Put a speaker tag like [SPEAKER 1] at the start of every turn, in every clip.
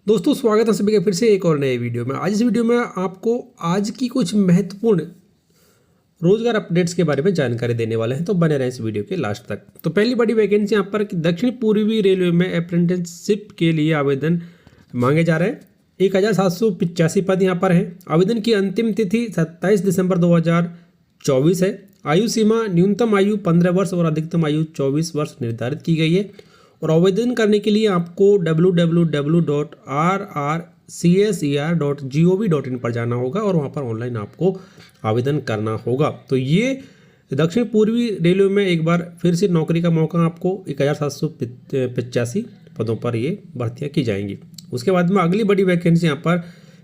[SPEAKER 1] दोस्तों स्वागत है सभी का फिर से एक और नए वीडियो में। आज इस वीडियो में आपको आज की कुछ महत्वपूर्ण रोजगार अपडेट्स के बारे में जानकारी देने वाले हैं, तो बने रहें इस वीडियो के लास्ट तक। तो पहली बड़ी वैकेंसी यहाँ पर कि दक्षिण पूर्वी रेलवे में अप्रेंटिसशिप के लिए आवेदन मांगे जा रहे हैं। 1785 पद यहाँ पर हैं। आवेदन की अंतिम तिथि 27 दिसंबर 2024 है। आयु सीमा न्यूनतम आयु 15 वर्ष और अधिकतम आयु 24 वर्ष निर्धारित की गई है। और आवेदन करने के लिए आपको www.rrcser.gov.in पर जाना होगा और वहाँ पर ऑनलाइन आपको आवेदन करना होगा। तो ये दक्षिण पूर्वी रेलवे में एक बार फिर से नौकरी का मौका आपको 1785 पदों पर ये भर्तियाँ की जाएंगी। उसके बाद में अगली बड़ी वैकेंसी यहाँ पर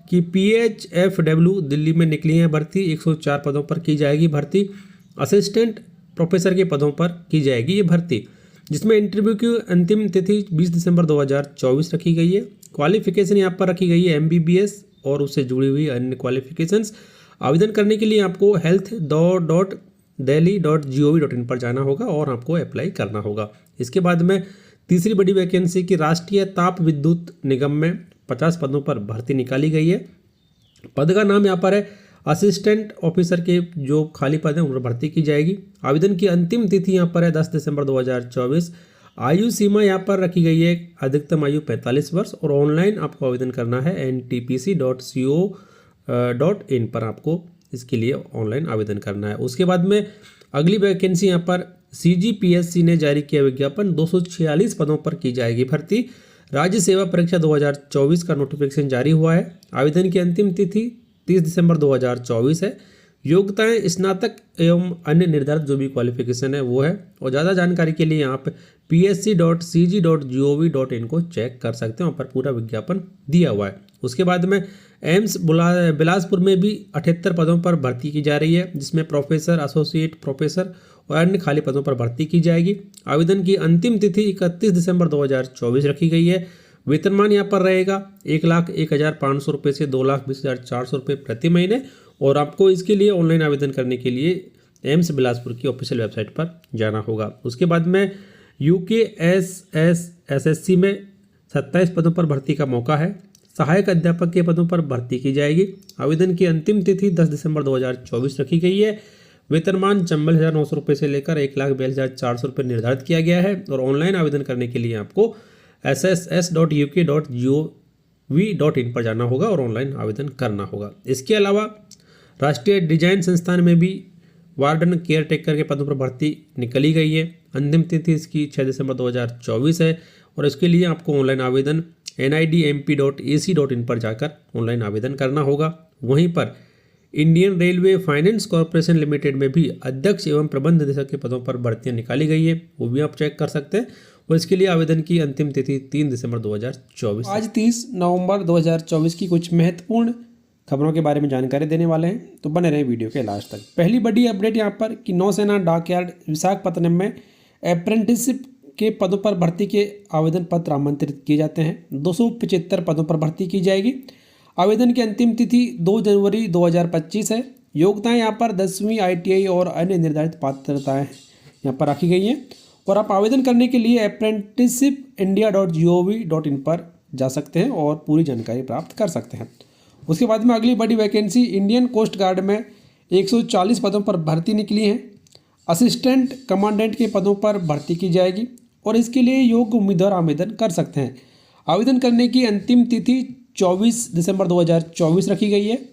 [SPEAKER 1] कि PHFW दिल्ली में निकली है भर्ती। 104 पदों पर की जाएगी भर्ती। असिस्टेंट प्रोफेसर के पदों पर की जाएगी ये भर्ती, जिसमें इंटरव्यू की अंतिम तिथि 20 दिसंबर 2024 रखी गई है। क्वालिफिकेशन यहाँ पर रखी गई है MBBS और उससे जुड़ी हुई अन्य क्वालिफिकेशंस। आवेदन करने के लिए आपको health.delhi.gov.in पर जाना होगा और आपको अप्लाई करना होगा। इसके बाद में तीसरी बड़ी वैकेंसी की राष्ट्रीय ताप विद्युत निगम में 50 पदों पर भर्ती निकाली गई है। पद का नाम यहाँ पर है असिस्टेंट ऑफिसर के जो खाली पद हैं उन पर भर्ती की जाएगी। आवेदन की अंतिम तिथि यहाँ पर है 10 दिसंबर 2024। आयु सीमा यहाँ पर रखी गई है अधिकतम आयु 45 वर्ष और ऑनलाइन आपको आवेदन करना है ntpc.co.in पर आपको इसके लिए ऑनलाइन आवेदन करना है। उसके बाद में अगली वैकेंसी यहाँ पर CGPSC ने जारी किया विज्ञापन। 246 पदों पर की जाएगी भर्ती। राज्य सेवा परीक्षा 2024 का नोटिफिकेशन जारी हुआ है। आवेदन की अंतिम तिथि 30 दिसंबर 2024 है। योग्यताएं स्नातक एवं अन्य निर्धारित जो भी क्वालिफिकेशन है वो है। और ज़्यादा जानकारी के लिए आप psc.cg.gov.in को चेक कर सकते हैं, वहाँ पर पूरा विज्ञापन दिया हुआ है। उसके बाद में एम्स बिलासपुर में भी 78 पदों पर भर्ती की जा रही है, जिसमें प्रोफेसर, एसोसिएट प्रोफेसर और अन्य खाली पदों पर भर्ती की जाएगी। आवेदन की अंतिम तिथि 31 दिसंबर 2024 रखी गई है। वेतनमान यहाँ पर रहेगा 1,01,500 रुपये से 2,20,400 रुपये प्रति महीने। और आपको इसके लिए ऑनलाइन आवेदन करने के लिए एम्स बिलासपुर की ऑफिशियल वेबसाइट पर जाना होगा। उसके बाद में UKSSSSC में 27 पदों पर भर्ती का मौका है। सहायक अध्यापक के पदों पर भर्ती की जाएगी। आवेदन की अंतिम तिथि 10 दिसंबर 2024 रखी गई है। वेतनमान 54,900 रुपये से लेकर 1,42,400 रुपये निर्धारित किया गया है। और ऑनलाइन आवेदन करने के लिए आपको ss.uk.gov.in पर जाना होगा और ऑनलाइन आवेदन करना होगा। इसके अलावा राष्ट्रीय डिजाइन संस्थान में भी वार्डन केयर टेकर के पदों पर भर्ती निकली गई है। अंतिम तिथि इसकी 6 दिसंबर 2024 है और इसके लिए आपको ऑनलाइन आवेदन nidmp.ac.in पर जाकर ऑनलाइन आवेदन करना होगा। वहीं पर Indian railway finance corporation limited में भी अध्यक्ष एवं प्रबंध निदेशक के पदों पर भर्तियां निकाली गई है, वो भी आप चेक कर सकते हैं। और इसके लिए आवेदन की अंतिम तिथि 3 दिसंबर 2024। आज 30 नवंबर 2024 की कुछ महत्वपूर्ण खबरों के बारे में जानकारी देने वाले हैं, तो बने रहे वीडियो के लास्ट तक। पहली बड़ी अपडेट यहाँ पर कि नौसेना डॉकयार्ड विशाखापत्तनम में अप्रेंटिसशिप के पदों पर भर्ती के आवेदन पत्र आमंत्रित किए जाते हैं। 275 पदों पर भर्ती की जाएगी। आवेदन की अंतिम तिथि 2 जनवरी 2025 है। योग्यताएं यहाँ पर 10वीं ITI और अन्य निर्धारित पात्रताएं यहाँ पर रखी गई हैं। और आप आवेदन करने के लिए apprenticeshipindia.gov.in पर जा सकते हैं और पूरी जानकारी प्राप्त कर सकते हैं। उसके बाद में अगली बड़ी वैकेंसी इंडियन कोस्ट गार्ड में 140 पदों पर भर्ती निकली है। असिस्टेंट कमांडेंट के पदों पर भर्ती की जाएगी और इसके लिए योग्य उम्मीदवार आवेदन कर सकते हैं। आवेदन करने की अंतिम तिथि 24 दिसंबर 2024 रखी गई है।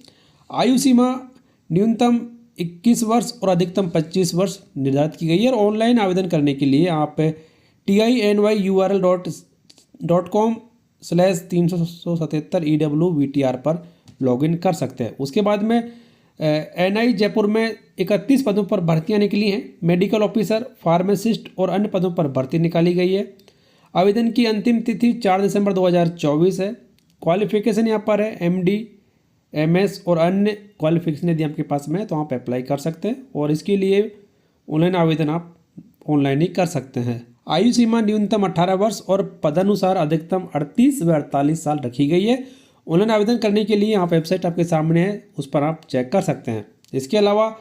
[SPEAKER 1] आयु सीमा न्यूनतम 21 वर्ष और अधिकतम 25 वर्ष निर्धारित की गई है। और ऑनलाइन आवेदन करने के लिए आप tinyurl.com/377EWVTR पर लॉगिन कर सकते हैं। उसके बाद में NI जयपुर में 31 पदों पर भर्तियां निकली हैं। मेडिकल ऑफिसर, फार्मासिस्ट और अन्य पदों पर भर्ती निकाली गई है। आवेदन की अंतिम तिथि 4 दिसंबर 2024 है। क्वालिफिकेशन यहाँ पर है MD, MS और अन्य क्वालिफिकेशन यदि आपके पास में है तो आप अप्लाई कर सकते हैं। और इसके लिए ऑनलाइन आवेदन आप ऑनलाइन ही कर सकते हैं। आयु सीमा न्यूनतम 18 वर्ष और पदानुसार अधिकतम 38 व 48 साल रखी गई है। ऑनलाइन आवेदन करने के लिए यहाँ वेबसाइट आपके सामने है, उस पर आप चेक कर सकते हैं। इसके अलावा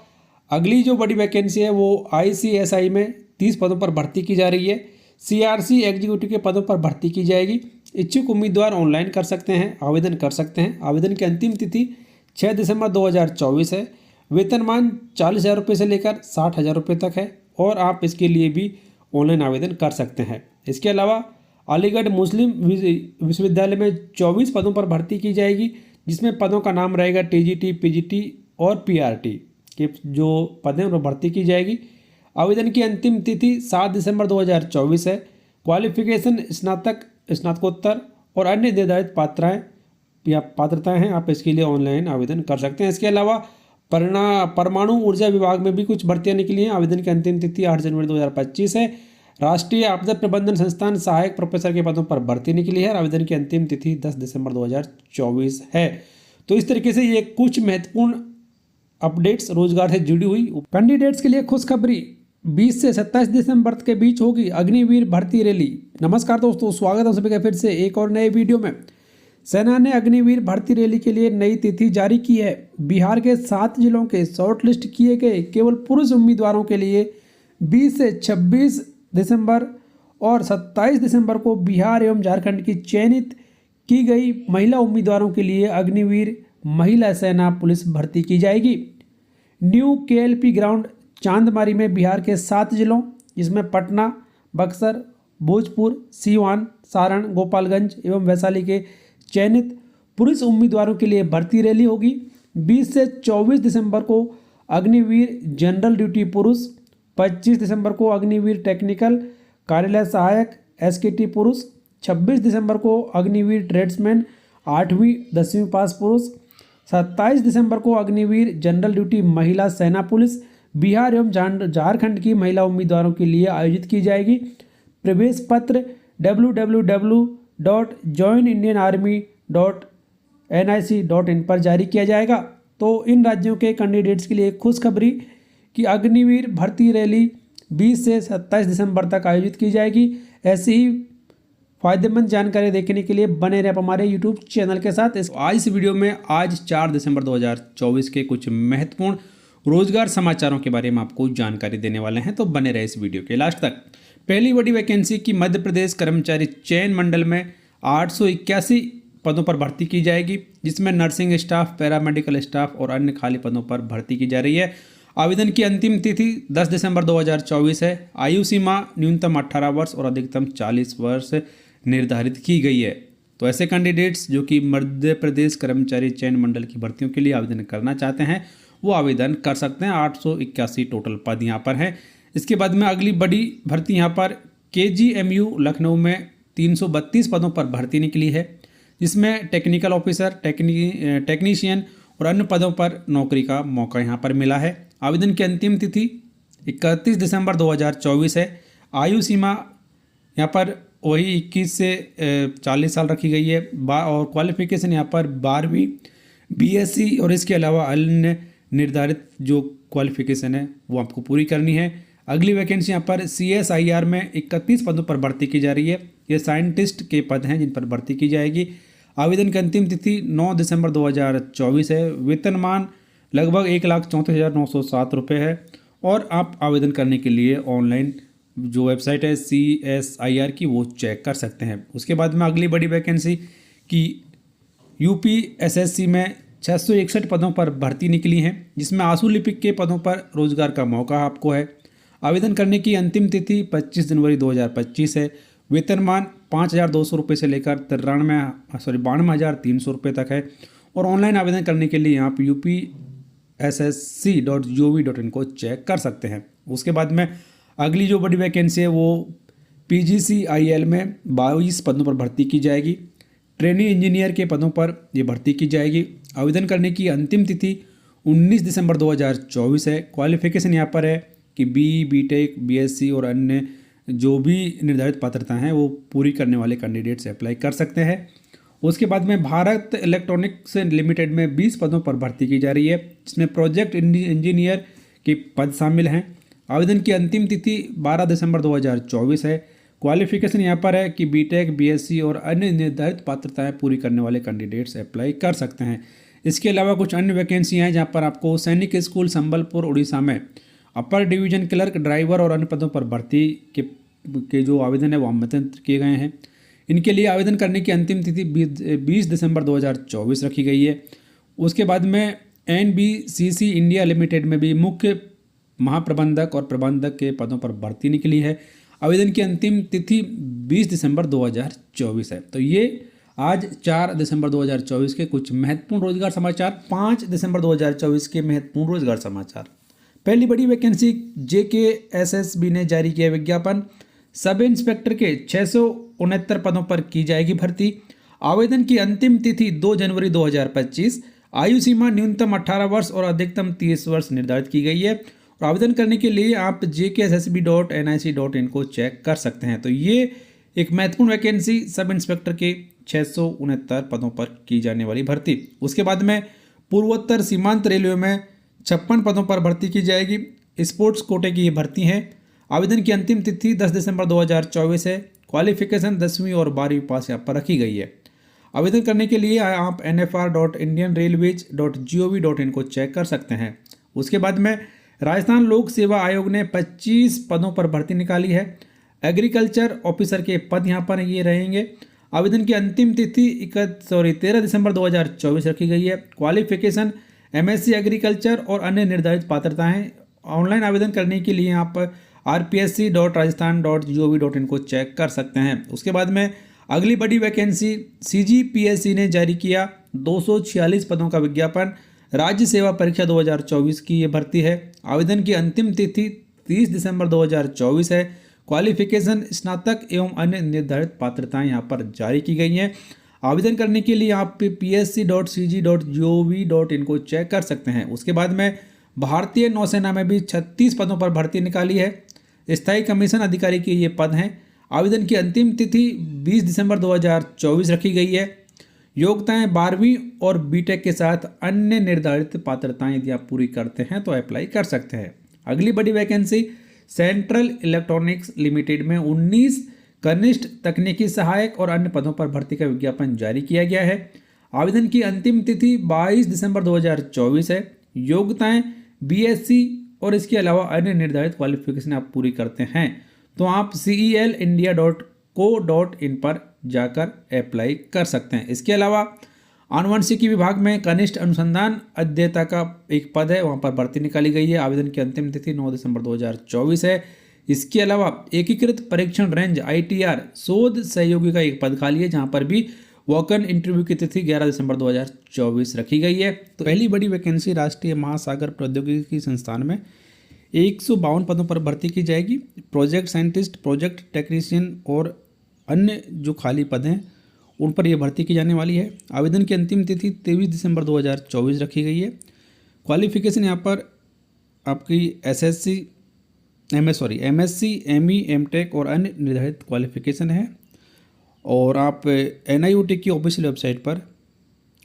[SPEAKER 1] अगली जो बड़ी वैकेंसी है वो ICSI में 30 पदों पर भर्ती की जा रही है। CRC एग्जीक्यूटिव के पदों पर भर्ती की जाएगी। इच्छुक उम्मीदवार ऑनलाइन कर सकते हैं, आवेदन कर सकते हैं। आवेदन की अंतिम तिथि 6 दिसंबर 2024 है। वेतनमान 40,000 रुपये से लेकर 60,000 रुपये तक है और आप इसके लिए भी ऑनलाइन आवेदन कर सकते हैं। इसके अलावा अलीगढ़ मुस्लिम विश्वविद्यालय में 24 पदों पर भर्ती की जाएगी, जिसमें पदों का नाम रहेगा टीजीटी, पीजीटी और पीआरटी के जो पद हैं उन पर भर्ती की जाएगी। आवेदन की अंतिम तिथि 7 दिसंबर 2024 है। क्वालिफिकेशन स्नातक, स्नातकोत्तर और अन्य निर्धारित पात्रताएं हैं, आप इसके लिए ऑनलाइन आवेदन कर सकते हैं। इसके अलावा परमाणु ऊर्जा विभाग में भी कुछ भर्तियां निकली हैं। आवेदन की अंतिम तिथि 8 जनवरी 2025 है। राष्ट्रीय आपदा प्रबंधन संस्थान सहायक प्रोफेसर के पदों पर भर्ती निकली है। आवेदन की अंतिम तिथि 10 दिसंबर 2024 है। तो इस तरीके से ये कुछ महत्वपूर्ण अपडेट्स रोजगार से जुड़ी हुई कैंडिडेट्स के लिए खुशखबरी 20 से 27 दिसंबर के बीच होगी अग्निवीर भर्ती रैली। नमस्कार दोस्तों, स्वागत है सभी का फिर से एक और नए वीडियो में। सेना ने अग्निवीर भर्ती रैली के लिए नई तिथि जारी की है। बिहार के 7 जिलों के शॉर्टलिस्ट किए गए केवल पुरुष उम्मीदवारों के लिए 20 से 26 दिसंबर और 27 दिसंबर को बिहार एवं झारखंड की चयनित की गई महिला उम्मीदवारों के लिए अग्निवीर महिला सेना पुलिस भर्ती की जाएगी। न्यू केएलपी ग्राउंड चांदमारी में बिहार के 7 जिलों, जिसमें पटना, बक्सर, भोजपुर, सीवान, सारण, गोपालगंज एवं वैशाली के चयनित पुरुष उम्मीदवारों के लिए भर्ती रैली होगी। 20 से 24 दिसंबर को अग्निवीर जनरल ड्यूटी पुरुष, 25 दिसंबर को अग्निवीर टेक्निकल कार्यालय सहायक एसकेटी पुरुष, 26 दिसंबर को अग्निवीर ट्रेड्समैन 8वीं 10वीं पास पुरुष, 27 दिसंबर को अग्निवीर जनरल ड्यूटी महिला सेना पुलिस बिहार एवं झारखंड की महिला उम्मीदवारों के लिए आयोजित की जाएगी। प्रवेश पत्र www.joinindianarmy.nic.in पर जारी किया जाएगा। तो इन राज्यों के कैंडिडेट्स के लिए खुशखबरी कि अग्निवीर भर्ती रैली 20 से 27 दिसंबर तक आयोजित की जाएगी। ऐसी ही फायदेमंद जानकारी देखने के लिए बने रहे हमारे यूट्यूब चैनल के साथ। आज इस वीडियो में आज 4 दिसंबर 2024 के कुछ महत्वपूर्ण रोजगार समाचारों के बारे में आपको जानकारी देने वाले हैं, तो बने रहे इस वीडियो के लास्ट तक। पहली बड़ी वैकेंसी की मध्य प्रदेश कर्मचारी चयन मंडल में 881 पदों पर भर्ती की जाएगी, जिसमें नर्सिंग स्टाफ, पैरामेडिकल स्टाफ और अन्य खाली पदों पर भर्ती की जा रही है। आवेदन की अंतिम तिथि 10 दिसंबर 2024 है। आयु सीमा न्यूनतम 18 वर्ष और अधिकतम 40 वर्ष निर्धारित की गई है। तो ऐसे कैंडिडेट्स जो कि मध्य प्रदेश कर्मचारी चयन मंडल की भर्तियों के लिए आवेदन करना चाहते हैं वो आवेदन कर सकते हैं। 881 टोटल पद यहाँ पर हैं। इसके बाद में अगली बड़ी भर्ती यहाँ पर KGMU लखनऊ में 332 पदों पर भर्ती निकली है, जिसमें टेक्निकल ऑफिसर, टेक्नीशियन और अन्य पदों पर नौकरी का मौका यहाँ पर मिला है। आवेदन की अंतिम तिथि 31 दिसंबर 2024 है। आयु सीमा यहाँ पर वही 21 से 40 साल रखी गई है और क्वालिफिकेशन यहाँ पर 12वीं BSc और इसके अलावा अन्य निर्धारित जो क्वालिफिकेशन है वो आपको पूरी करनी है। अगली वैकेंसी यहाँ पर CSIR में 31 पदों पर भर्ती की जा रही है। ये साइंटिस्ट के पद हैं जिन पर भर्ती की जाएगी। आवेदन की अंतिम तिथि 9 दिसंबर 2024 है। वेतनमान लगभग 1,34,907 रुपये है और आप आवेदन करने के लिए ऑनलाइन जो वेबसाइट है CSIR की वो चेक कर सकते हैं। उसके बाद में अगली बड़ी वैकेंसी की UPSSC में 661 पदों पर भर्ती निकली हैं, जिसमें आंसू लिपिक के पदों पर रोजगार का मौका आपको है। आवेदन करने की अंतिम तिथि 25 जनवरी 2025 है। वेतनमान 5,200 रुपये से लेकर 92,300 रुपये तक है और ऑनलाइन आवेदन करने के लिए आप upssc.gov.in को चेक कर सकते हैं। उसके बाद में अगली जो बड़ी वैकेंसी है वो PGCIL में 22 पदों पर भर्ती की जाएगी। ट्रेनी इंजीनियर के पदों पर ये भर्ती की जाएगी। आवेदन करने की अंतिम तिथि 19 दिसंबर 2024 है। क्वालिफिकेशन यहाँ पर है कि BTech, BSc और अन्य जो भी निर्धारित पात्रता हैं वो पूरी करने वाले कैंडिडेट्स अप्लाई कर सकते हैं। उसके बाद में भारत इलेक्ट्रॉनिक्स लिमिटेड में 20 पदों पर भर्ती की जा रही है, जिसमें प्रोजेक्ट इंजीनियर के पद शामिल हैं। आवेदन की अंतिम तिथि 12 दिसंबर 2024 है। क्वालिफिकेशन यहाँ पर है कि BTech, BSc और अन्य निर्धारित पात्रताएं पूरी करने वाले कैंडिडेट्स अप्लाई कर सकते हैं। इसके अलावा कुछ अन्य वैकेंसियाँ हैं जहाँ पर आपको सैनिक स्कूल संबलपुर उड़ीसा में अपर डिवीजन क्लर्क, ड्राइवर और अन्य पदों पर भर्ती के जो आवेदन है वो आमंत्रित किए गए हैं। इनके लिए आवेदन करने की अंतिम तिथि 20 दिसंबर 2024 रखी गई है। उसके बाद में NBCC इंडिया लिमिटेड में भी मुख्य महाप्रबंधक और प्रबंधक के पदों पर भर्ती निकली है। आवेदन की अंतिम तिथि 20 दिसंबर 2024 है। तो ये आज 4 दिसंबर 2024 के कुछ महत्वपूर्ण रोजगार समाचार। 5 दिसंबर 2024 के महत्वपूर्ण रोजगार समाचार। पहली बड़ी वैकेंसी JKSSB ने जारी किया विज्ञापन। सब इंस्पेक्टर के 669 पदों पर की जाएगी भर्ती। आवेदन की अंतिम तिथि 2 जनवरी 2025। आयु सीमा न्यूनतम 18 वर्ष और अधिकतम 30 वर्ष निर्धारित की गई है। और आवेदन करने के लिए आप jkssb.nic.in को चेक कर सकते हैं। तो ये एक महत्वपूर्ण वैकेंसी सब इंस्पेक्टर के 669 पदों पर की जाने वाली भर्ती। उसके बाद में पूर्वोत्तर सीमांत रेलवे में 56 पदों पर भर्ती की जाएगी। स्पोर्ट्स कोटे की ये भर्ती है। आवेदन की अंतिम तिथि 10 दिसंबर 2024 है। क्वालिफिकेशन 10वीं और 12वीं पास यहाँ पर रखी गई है। आवेदन करने के लिए आप nfr.indianrailways.gov.in को चेक कर सकते हैं। उसके बाद में राजस्थान लोक सेवा आयोग ने 25 पदों पर भर्ती निकाली है। एग्रीकल्चर ऑफिसर के पद यहाँ पर ये रहेंगे। आवेदन की अंतिम तिथि 13 दिसंबर 2024 रखी गई है। क्वालिफिकेशन MSc एग्रीकल्चर और अन्य निर्धारित पात्रताएं। ऑनलाइन आवेदन करने के लिए आप rpsc.rajasthan.gov.in को चेक कर सकते हैं। उसके बाद में अगली बड़ी वैकेंसी CGPSC ने जारी किया 246 पदों का विज्ञापन। राज्य सेवा परीक्षा 2024 की ये भर्ती है। आवेदन की अंतिम तिथि 30 दिसंबर 2024 है। क्वालिफिकेशन स्नातक एवं अन्य निर्धारित पात्रताएं यहाँ पर जारी की गई हैं। आवेदन करने के लिए आप psc.cg.gov.in को चेक कर सकते हैं। उसके बाद में भारतीय नौसेना में भी 36 पदों पर भर्ती निकाली है। स्थायी कमीशन अधिकारी के ये पद हैं। आवेदन की अंतिम तिथि 20 दिसंबर 2024 रखी गई है। योग्यताएं 12वीं और बीटेक के साथ अन्य निर्धारित पात्रताएं यदि आप पूरी करते हैं तो अप्लाई कर सकते हैं। अगली बड़ी वैकेंसी सेंट्रल इलेक्ट्रॉनिक्स लिमिटेड में 19 कनिष्ठ तकनीकी सहायक और अन्य पदों पर भर्ती का विज्ञापन जारी किया गया है। आवेदन की अंतिम तिथि 22 दिसंबर 2024 है। योग्यताएं BSc और इसके अलावा अन्य निर्धारित क्वालिफिकेशन आप पूरी करते हैं तो आप celindia.co.in पर जाकर अप्लाई कर सकते हैं। इसके अलावा आनुवंशिकी विभाग में कनिष्ठ अनुसंधान अध्येता का एक पद है, वहाँ पर भर्ती निकाली गई है। आवेदन की अंतिम तिथि 9 दिसंबर 2024 है। इसके अलावा एकीकृत परीक्षण रेंज ITR शोध सहयोगी का एक पद खाली है, जहाँ पर भी वॉकन इंटरव्यू की तिथि 11 दिसंबर 2024 रखी गई है। तो पहली बड़ी वैकेंसी राष्ट्रीय महासागर प्रौद्योगिकी संस्थान में 152 पदों पर भर्ती की जाएगी। प्रोजेक्ट साइंटिस्ट, प्रोजेक्ट टेक्नीशियन और अन्य जो खाली पद हैं उन पर यह भर्ती की जाने वाली है। आवेदन की अंतिम तिथि 23 दिसंबर 2024 रखी गई है। क्वालिफिकेशन यहाँ पर आपकी MSc, ME, MTech और अन्य निर्धारित क्वालिफिकेशन है। और आप NIOT की ऑफिशियल वेबसाइट पर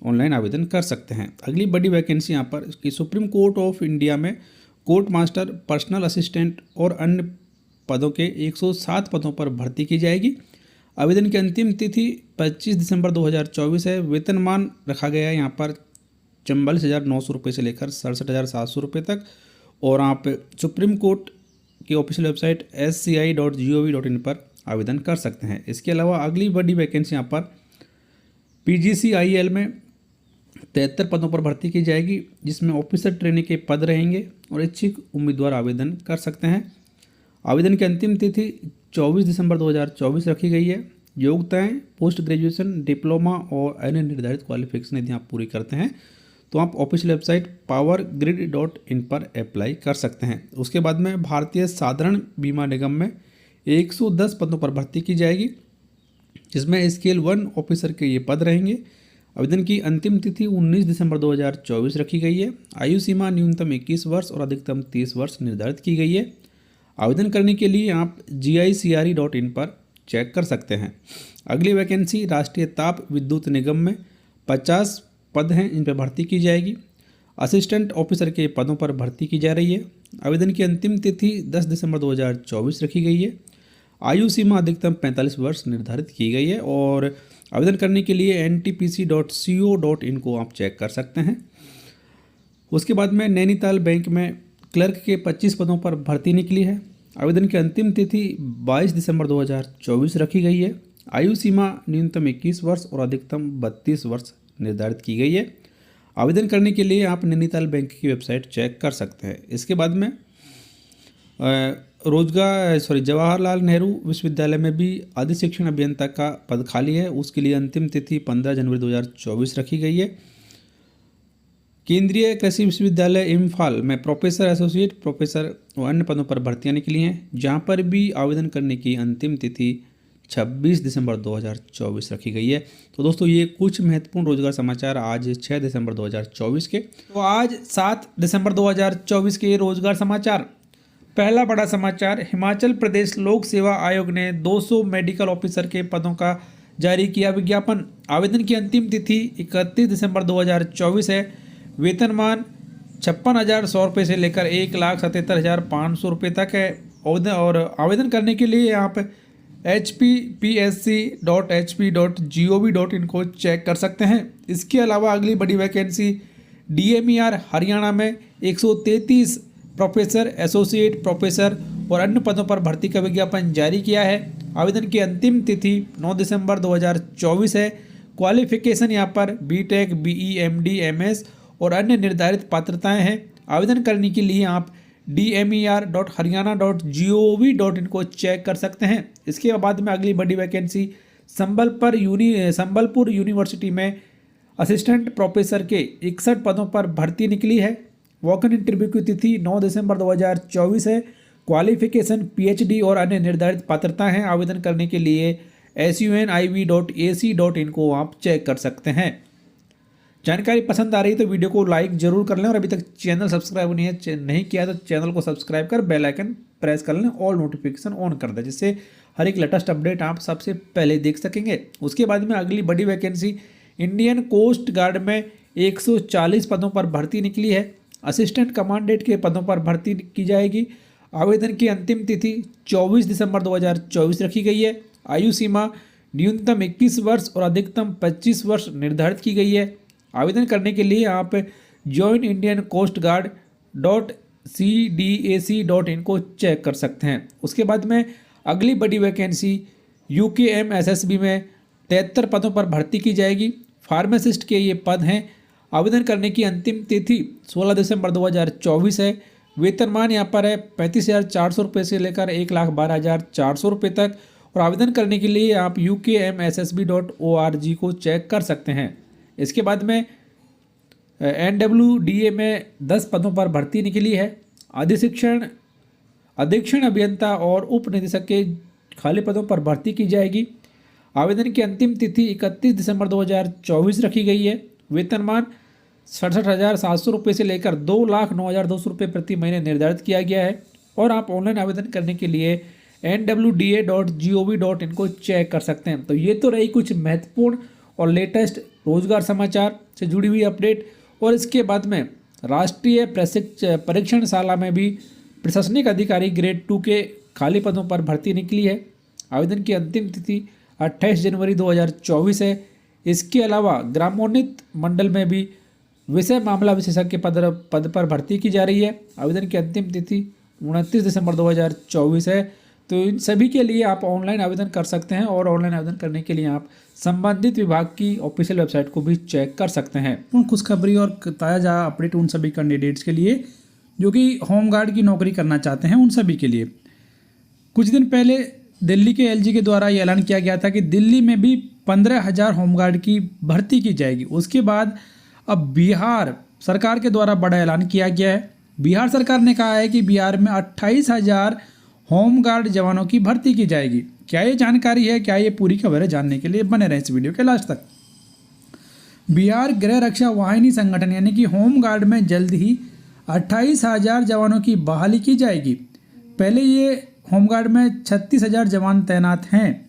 [SPEAKER 1] ऑनलाइन आवेदन कर सकते हैं। अगली बड़ी वैकेंसी यहाँ पर कि सुप्रीम कोर्ट ऑफ इंडिया में कोर्ट मास्टर, पर्सनल असिस्टेंट और अन्य पदों के 107 पदों पर भर्ती की जाएगी। आवेदन की अंतिम तिथि 25 दिसंबर 2024 है। वेतनमान रखा गया है यहाँ पर 44,900 रुपये से लेकर 67,700 रुपये तक। और आप सुप्रीम कोर्ट की ऑफिशियल वेबसाइट sci.gov.in पर आवेदन कर सकते हैं। इसके अलावा अगली बड़ी वैकेंसी यहाँ पर PGCIL में 73 पदों पर भर्ती की जाएगी, जिसमें ऑफिसर ट्रेनी के पद रहेंगे और इच्छुक उम्मीदवार आवेदन कर सकते हैं। आवेदन की अंतिम तिथि 24 दिसंबर 2024 रखी गई है। योग्यताएं पोस्ट ग्रेजुएशन, डिप्लोमा और अन्य निर्धारित क्वालिफिकेशन यदि आप पूरी करते हैं तो आप ऑफिशियल वेबसाइट powergrid.in पर अप्लाई कर सकते हैं। उसके बाद में भारतीय साधारण बीमा निगम में 110 पदों पर भर्ती की जाएगी, जिसमें स्केल 1 ऑफिसर के ये पद रहेंगे। आवेदन की अंतिम तिथि 19 दिसंबर 2024 रखी गई है। आयु सीमा न्यूनतम 21 वर्ष और अधिकतम 30 वर्ष निर्धारित की गई है। आवेदन करने के लिए आप gicre.in पर चेक कर सकते हैं। अगली वैकेंसी राष्ट्रीय ताप विद्युत निगम में 50 पद हैं, इन पर भर्ती की जाएगी। असिस्टेंट ऑफिसर के पदों पर भर्ती की जा रही है। आवेदन की अंतिम तिथि 10 दिसंबर 2024 रखी गई है। आयु सीमा अधिकतम 45 वर्ष निर्धारित की गई है। और आवेदन करने के लिए ntpc.co.in को आप चेक कर सकते हैं। उसके बाद में नैनीताल बैंक में क्लर्क के 25 पदों पर भर्ती निकली है। आवेदन की अंतिम तिथि 22 दिसंबर 2024 रखी गई है। आयु सीमा न्यूनतम 21 वर्ष और अधिकतम 32 वर्ष निर्धारित की गई है। आवेदन करने के लिए आप नैनीताल बैंक की वेबसाइट चेक कर सकते हैं। इसके बाद में जवाहरलाल नेहरू विश्वविद्यालय में भी आधि शिक्षण अभियंता का पद खाली है। उसके लिए अंतिम तिथि 15 जनवरी 2024 रखी गई है। केंद्रीय कृषि विश्वविद्यालय इम्फाल में प्रोफेसर, एसोसिएट प्रोफेसर और अन्य पदों पर भर्तियां निकली हैं, जहां पर भी आवेदन करने की अंतिम तिथि 26 दिसंबर 2024 रखी गई है। तो दोस्तों ये कुछ महत्वपूर्ण रोजगार समाचार आज 6 दिसंबर 2024 के। तो आज 7 दिसंबर 2024 के रोजगार समाचार। पहला बड़ा समाचार, हिमाचल प्रदेश लोक सेवा आयोग ने 200 मेडिकल ऑफिसर के पदों का जारी किया विज्ञापन। आवेदन की अंतिम तिथि 31 दिसंबर 2024 है। वेतनमान 56,100 रुपये से लेकर 1,77,500 रुपये तक है। और आवेदन करने के लिए आप hppsc.hp.gov.in को चेक कर सकते हैं। इसके अलावा अगली बड़ी वैकेंसी DMER हरियाणा में 133 प्रोफेसर, एसोसिएट प्रोफेसर और अन्य पदों पर भर्ती का विज्ञापन जारी किया है। आवेदन की अंतिम तिथि 9 दिसंबर 2024 है। क्वालिफिकेशन यहाँ पर BTech, BE, MD, MS और अन्य निर्धारित पात्रताएं हैं। आवेदन करने के लिए आप dmer.haryana.gov.in को चेक कर सकते हैं। इसके बाद में अगली बड़ी वैकेंसी संबलपुर यूनिवर्सिटी में असिस्टेंट प्रोफेसर के 61 पदों पर भर्ती निकली है। वॉक इन इंटरव्यू की तिथि 9 दिसंबर 2024 है। क्वालिफिकेशन PhD और अन्य निर्धारित पात्रता हैं। आवेदन करने के लिए suniv.ac.in को आप चेक कर सकते हैं। जानकारी पसंद आ रही है तो वीडियो को लाइक जरूर कर लें और अभी तक चैनल सब्सक्राइब नहीं किया तो चैनल को सब्सक्राइब कर बेल आइकन प्रेस कर लें, ऑल नोटिफिकेशन ऑन कर दें, जिससे हर एक लेटेस्ट अपडेट आप सबसे पहले देख सकेंगे। उसके बाद में अगली बड़ी वैकेंसी इंडियन कोस्ट गार्ड में 140 पदों पर भर्ती निकली है। असिस्टेंट कमांडेंट के पदों पर भर्ती की जाएगी। आवेदन की अंतिम तिथि 24 दिसंबर 2024 रखी गई है। आयु सीमा न्यूनतम 21 वर्ष और अधिकतम 25 वर्ष निर्धारित की गई है। आवेदन करने के लिए आप join Indian coast guard .cdac.in को चेक कर सकते हैं। उसके बाद में अगली बड़ी वैकेंसी UKM SSB में 73 पदों पर भर्ती की जाएगी। फार्मासिस्ट के ये पद हैं। आवेदन करने की अंतिम तिथि 16 दिसंबर 2024 है। वेतनमान यहाँ पर है 35,400 रुपये से लेकर 1,12,400 रुपये तक। और आवेदन करने के लिए आप ukmssb.org को चेक कर सकते हैं। इसके बाद में NWDA में 10 पदों पर भर्ती निकली है। अधीक्षण अभियंता और उप निदेशक के खाली पदों पर भर्ती की जाएगी। आवेदन की अंतिम तिथि 31 दिसंबर 2024 रखी गई है। वेतनमान 67,700 रुपये से लेकर 2,09,200 रुपये प्रति महीने निर्धारित किया गया है। और आप ऑनलाइन आवेदन करने के लिए nwda.gov.in को चेक कर सकते हैं। तो ये तो रही कुछ महत्वपूर्ण और लेटेस्ट रोजगार समाचार से जुड़ी हुई अपडेट। और इसके बाद में राष्ट्रीय परीक्षणशाला में भी प्रशासनिक अधिकारी ग्रेड 2 के खाली पदों पर भर्ती निकली है। आवेदन की अंतिम तिथि 28 जनवरी 2024 है। इसके अलावा ग्रामोन्नत मंडल में भी विषय मामला विशेषज्ञ के पद पर भर्ती की जा रही है। आवेदन की अंतिम तिथि 29 दिसंबर 2024 है। तो इन सभी के लिए आप ऑनलाइन आवेदन कर सकते हैं। और ऑनलाइन आवेदन करने के लिए आप संबंधित विभाग की ऑफिशियल वेबसाइट को भी चेक कर सकते हैं। खुशखबरी और ताज़ा अपडेट उन सभी कैंडिडेट्स के लिए जो कि होमगार्ड की नौकरी करना चाहते हैं, उन सभी के लिए। कुछ दिन पहले दिल्ली के LG के द्वारा ये ऐलान किया गया था कि दिल्ली में भी 15,000 होमगार्ड की भर्ती की जाएगी। उसके बाद अब बिहार सरकार के द्वारा बड़ा ऐलान किया गया है। बिहार सरकार ने कहा है कि बिहार में 28,000 होमगार्ड जवानों की भर्ती की जाएगी। क्या ये जानकारी है, क्या ये पूरी खबर है, जानने के लिए बने रहें इस वीडियो के लास्ट तक। बिहार गृह रक्षा वाहिनी संगठन यानी कि होमगार्ड में जल्द ही 28,000 जवानों की बहाली की जाएगी। पहले ये होमगार्ड में 36,000 जवान तैनात हैं।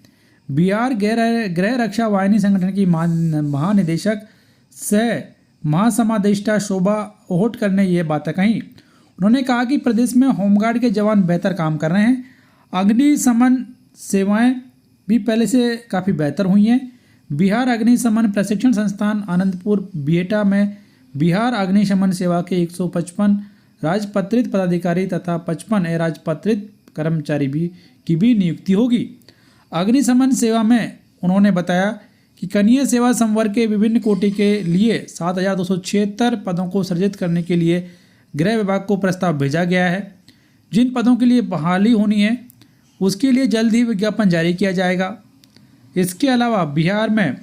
[SPEAKER 1] बिहार गृह रक्षा वाहिनी संगठन की महानिदेशक सह महासमादेष्टा शोभा ओहोटकर ने ये बातें कही। उन्होंने कहा कि प्रदेश में होमगार्ड के जवान बेहतर काम कर रहे हैं। अग्निशमन सेवाएं भी पहले से काफ़ी बेहतर हुई हैं। बिहार अग्निशमन प्रशिक्षण संस्थान आनंदपुर बिहेटा में बिहार अग्निशमन सेवा के 155 राजपत्रित पदाधिकारी तथा 55 अराजपत्रित कर्मचारी की भी नियुक्ति होगी। अग्निशमन सेवा में
[SPEAKER 2] उन्होंने बताया कि कनीय सेवा संवर्ग के विभिन्न कोटि के लिए 7,276 पदों को सृजित करने के लिए गृह विभाग को प्रस्ताव भेजा गया है। जिन पदों के लिए बहाली होनी है उसके लिए जल्द ही विज्ञापन जारी किया जाएगा। इसके अलावा बिहार में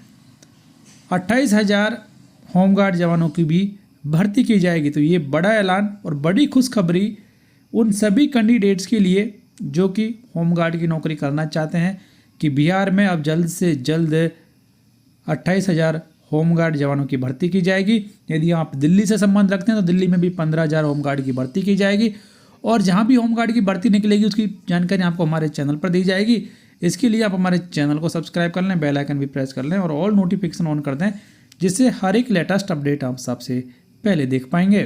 [SPEAKER 2] 28,000 होमगार्ड जवानों की भी भर्ती की जाएगी। तो ये बड़ा ऐलान और बड़ी खुशखबरी उन सभी कैंडिडेट्स के लिए जो कि होमगार्ड की नौकरी करना चाहते हैं कि बिहार में अब जल्द से जल्द 28,000 होमगार्ड जवानों की भर्ती की जाएगी। यदि आप दिल्ली से संबंध रखते हैं तो दिल्ली में भी 15,000 होमगार्ड की भर्ती की जाएगी और जहां भी होमगार्ड की भर्ती निकलेगी उसकी जानकारी आपको हमारे चैनल पर दी जाएगी। इसके लिए आप हमारे चैनल को सब्सक्राइब कर लें, बेल आइकन भी प्रेस कर लें और ऑल नोटिफिकेशन ऑन कर दें, जिससे हर एक लेटेस्ट अपडेट आप सबसे पहले देख पाएंगे।